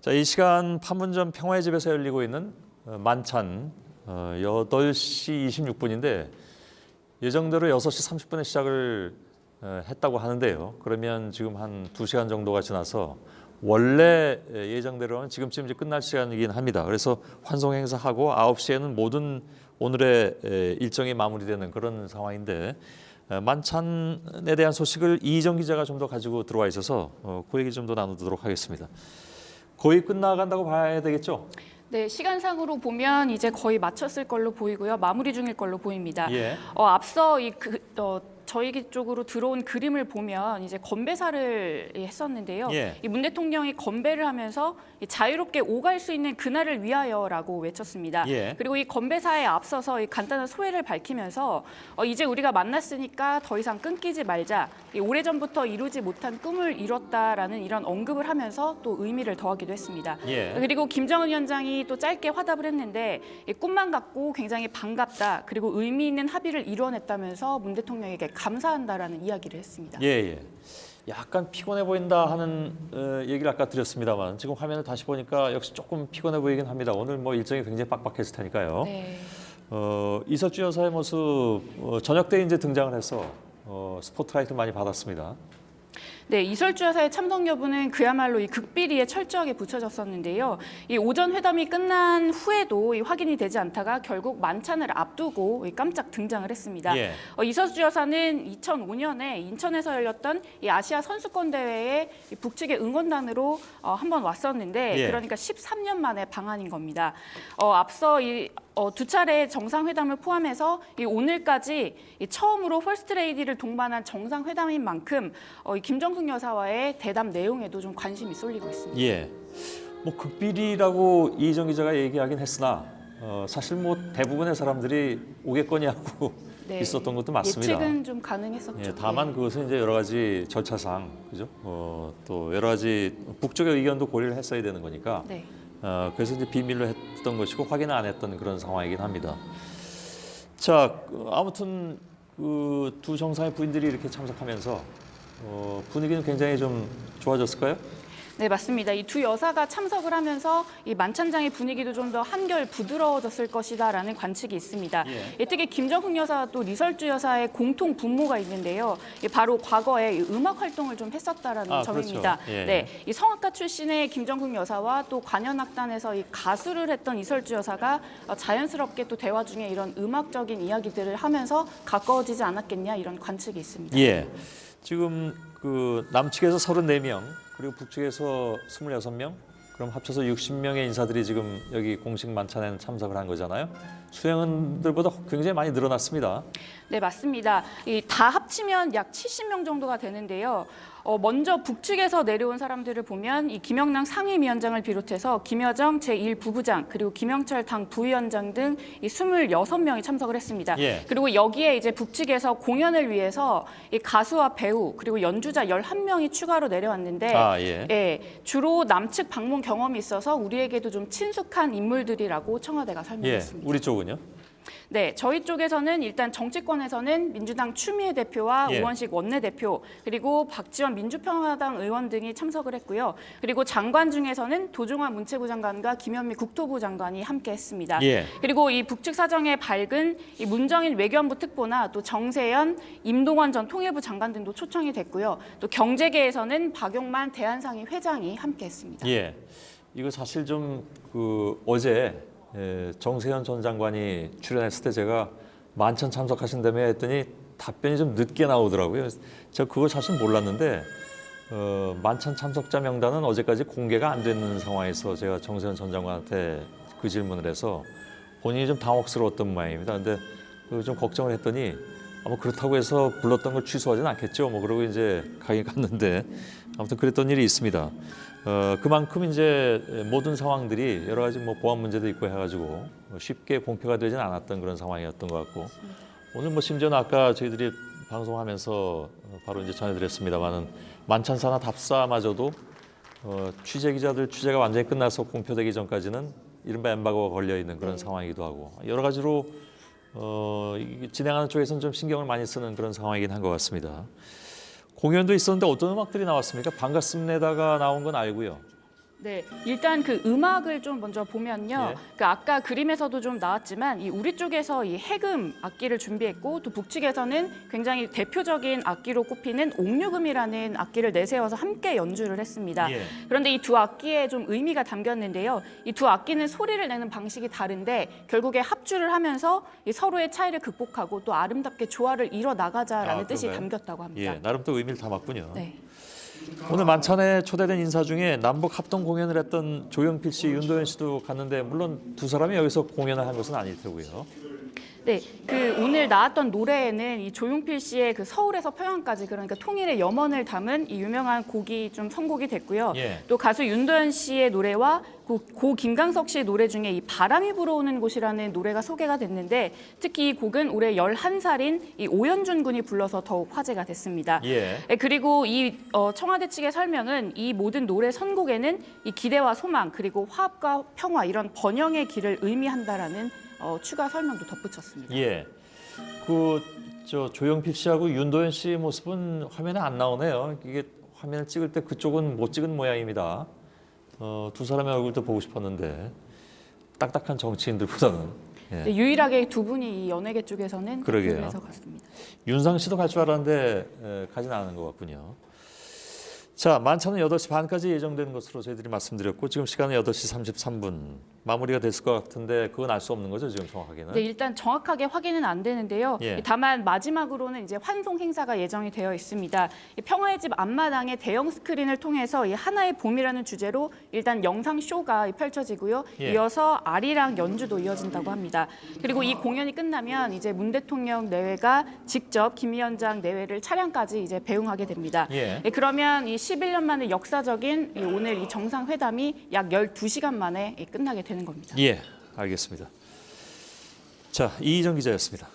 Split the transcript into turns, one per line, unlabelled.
자, 이 시간 판문점 평화의 집에서 열리고 있는 만찬 8시 26분인데 예정대로 6시 30분에 시작을 했다고 하는데요. 그러면 지금 한 2시간 정도가 지나서 원래 예정대로는 지금쯤 이제 끝날 시간이긴 합니다. 그래서 환송 행사하고 9시에는 모든 오늘의 일정이 마무리되는 그런 상황인데 만찬에 대한 소식을 이희정 기자가 좀 더 가지고 들어와 있어서 그 얘기 좀 더 나누도록 하겠습니다. 거의 끝나간다고 봐야 되겠죠?
네, 시간상으로 보면 이제 거의 마쳤을 걸로 보이고요. 마무리 중일 걸로 보입니다.
예.
앞서 저희 쪽으로 들어온 그림을 보면 이제 건배사를 했었는데요.
예.
이 문 대통령이 건배를 하면서 자유롭게 오갈 수 있는 그날을 위하여라고 외쳤습니다.
예.
그리고 이 건배사에 앞서서 이 간단한 소회를 밝히면서 이제 우리가 만났으니까 더 이상 끊기지 말자. 오래전부터 이루지 못한 꿈을 이뤘다라는 이런 언급을 하면서 또 의미를 더하기도 했습니다.
예.
그리고 김정은 위원장이 또 짧게 화답을 했는데 꿈만 갖고 굉장히 반갑다. 그리고 의미 있는 합의를 이뤄냈다면서 문 대통령에게 감사한다라는 이야기를 했습니다.
예. 약간 피곤해 보인다 하는 얘기를 아까 드렸습니다만 지금 화면을 다시 보니까 역시 조금 피곤해 보이긴 합니다. 오늘 뭐 일정이 굉장히 빡빡했을 테니까요.
네.
이석주 여사의 모습 저녁 때 이제 등장을 해서 스포트라이트 많이 받았습니다.
네, 이설주 여사의 참석 여부는 그야말로 이 극비리에 철저하게 붙여졌었는데요. 이 오전 회담이 끝난 후에도 확인이 되지 않다가 결국 만찬을 앞두고 깜짝 등장을 했습니다.
예.
이설주 여사는 2005년에 인천에서 열렸던 이 아시아 선수권 대회에 북측의 응원단으로 한번 왔었는데
예.
그러니까 13년 만에 방한인 겁니다. 앞서 두 차례의 정상회담을 포함해서 오늘까지 처음으로 퍼스트레이디를 동반한 정상회담인 만큼 김정숙 여사와의 대담 내용에도 좀 관심이 쏠리고 있습니다.
예. 뭐 극비리라고 이희정 기자가 얘기하긴 했으나 사실 뭐 대부분의 사람들이 오겠거니 하고
네.
있었던 것도 맞습니다.
예측은 좀 가능했었죠.
예, 다만 그것은 이제 여러 가지 절차상 그죠? 또 여러 가지 북쪽의 의견도 고려를 했어야 되는 거니까.
네.
그래서 이제 비밀로 했던 것이고 확인을 안 했던 그런 상황이긴 합니다. 자, 아무튼 그 두 정상의 부인들이 이렇게 참석하면서 분위기는 굉장히 좀 좋아졌을까요?
네, 맞습니다. 이 두 여사가 참석을 하면서 이 만찬장의 분위기도 좀 더 한결 부드러워졌을 것이다라는 관측이 있습니다.
예.
특히 김정숙 여사와 또 리설주 여사의 공통 분모가 있는데요. 바로 과거에 음악 활동을 좀 했었다라는 점입니다.
그렇죠. 예.
네, 이 성악가 출신의 김정숙 여사와 또 관현악단에서 이 가수를 했던 이설주 여사가 자연스럽게 또 대화 중에 이런 음악적인 이야기들을 하면서 가까워지지 않았겠냐 이런 관측이 있습니다.
예. 지금 그 남측에서 34명 그리고 북측에서 26명 그럼 합쳐서 60명의 인사들이 지금 여기 공식 만찬에는 참석을 한 거잖아요. 수행원들보다 굉장히 많이 늘어났습니다.
네, 맞습니다. 다 합치면 약 70명 정도가 되는데요. 먼저 북측에서 내려온 사람들을 보면 이 김영남 상임위원장을 비롯해서 김여정 제1부부장 그리고 김영철 당 부위원장 등 이 26명이 참석을 했습니다.
예.
그리고 여기에 이제 북측에서 공연을 위해서 이 가수와 배우 그리고 연주자 11명이 추가로 내려왔는데 예, 주로 남측 방문 경험이 있어서 우리에게도 좀 친숙한 인물들이라고 청와대가 설명했습니다.
우리 쪽은요?
네, 저희 쪽에서는 일단 정치권에서는 민주당 추미애 대표와
예.
우원식 원내대표 그리고 박지원 민주평화당 의원 등이 참석을 했고요. 그리고 장관 중에서는 도종환 문체부 장관과 김현미 국토부 장관이 함께했습니다.
예.
그리고 이 북측 사정에 밝은 이 문정인 외교안보 특보나 또 정세현, 임동원 전 통일부 장관 등도 초청이 됐고요. 또 경제계에서는 박용만 대한상의 회장이 함께했습니다.
예. 이거 사실 좀 어제 정세현 전 장관이 출연했을 때 제가 만찬 참석하신다며 했더니 답변이 좀 늦게 나오더라고요. 제가 그걸 사실 몰랐는데 만찬 참석자 명단은 어제까지 공개가 안 되는 상황에서 제가 정세현 전 장관한테 그 질문을 해서 본인이 좀 당혹스러웠던 모양입니다. 근데 좀 걱정을 했더니 아마 그렇다고 해서 불렀던 걸 취소하지는 않겠죠. 뭐 그러고 이제 가긴 갔는데 아무튼 그랬던 일이 있습니다. 그만큼 이제 모든 상황들이 여러 가지 뭐 보안 문제도 있고 해가지고 쉽게 공표가 되지는 않았던 그런 상황이었던 것 같고 오늘 뭐 심지어는 아까 저희들이 방송하면서 바로 이제 전해드렸습니다만은 만찬사나 답사마저도 취재 기자들 취재가 완전히 끝나서 공표되기 전까지는 이른바 엠바고가 걸려 있는 그런 상황이기도 하고 여러 가지로 진행하는 쪽에서는 좀 신경을 많이 쓰는 그런 상황이긴 한 것 같습니다. 공연도 있었는데 어떤 음악들이 나왔습니까? 반갑습니다가 나온 건 알고요.
네, 일단 그 음악을 좀 먼저 보면요.
예.
그 아까 그림에서도 좀 나왔지만 이 우리 쪽에서 이 해금 악기를 준비했고 또 북측에서는 굉장히 대표적인 악기로 꼽히는 옥류금이라는 악기를 내세워서 함께 연주를 했습니다.
예.
그런데 이 두 악기에 좀 의미가 담겼는데요. 이 두 악기는 소리를 내는 방식이 다른데 결국에 합주를 하면서 이 서로의 차이를 극복하고 또 아름답게 조화를 이뤄 나가자라는 뜻이
그런가요?
담겼다고 합니다.
예, 나름 또 의미를 담았군요.
네.
오늘 만찬에 초대된 인사 중에 남북 합동 공연을 했던 조영필 씨, 윤도현 씨도 갔는데 물론 두 사람이 여기서 공연을 한 것은 아닐 테고요.
네, 그 오늘 나왔던 노래에는 이 조용필 씨의 그 서울에서 평양까지 그러니까 통일의 염원을 담은 이 유명한 곡이 좀 선곡이 됐고요.
예.
또 가수 윤도현 씨의 노래와 고 김강석 씨의 노래 중에 이 바람이 불어오는 곳이라는 노래가 소개가 됐는데 특히 이 곡은 올해 11살인 이 오연준 군이 불러서 더욱 화제가 됐습니다.
예.
네, 그리고 이 청와대 측의 설명은 이 모든 노래 선곡에는 이 기대와 소망 그리고 화합과 평화 이런 번영의 길을 의미한다라는 추가 설명도 덧붙였습니다.
예. 저 조영필 씨하고 윤도현 씨 모습은 화면에 안 나오네요. 이게 화면을 찍을 때 그쪽은 못 찍은 모양입니다. 두 사람의 얼굴도 보고 싶었는데 딱딱한 정치인들보다는 예.
네, 유일하게 두 분이 이 연예계 쪽에서는
그러게요.
그래서 갔습니다.
윤상 씨도 갈 줄 알았는데 가진 않은 것 같군요. 자, 만찬은 8시 반까지 예정된 것으로 저희들이 말씀드렸고 지금 시간은 8시 33분 마무리가 됐을 것 같은데 그건 알 수 없는 거죠 지금 정확하게는?
네, 일단 정확하게 확인은 안 되는데요.
예.
다만 마지막으로는 이제 환송 행사가 예정이 되어 있습니다. 이 평화의 집 앞마당에 대형 스크린을 통해서 이 하나의 봄이라는 주제로 일단 영상 쇼가 펼쳐지고요.
예.
이어서 아리랑 연주도 이어진다고 합니다. 그리고 이 공연이 끝나면 이제 문 대통령 내외가 직접 김 위원장 내외를 차량까지 이제 배웅하게 됩니다.
예.
네, 그러면 이 11년 만에 역사적인 오늘 이 정상회담이 약 12시간 만에 끝나게 되는 겁니다.
예, 알겠습니다. 자, 이희정 기자였습니다.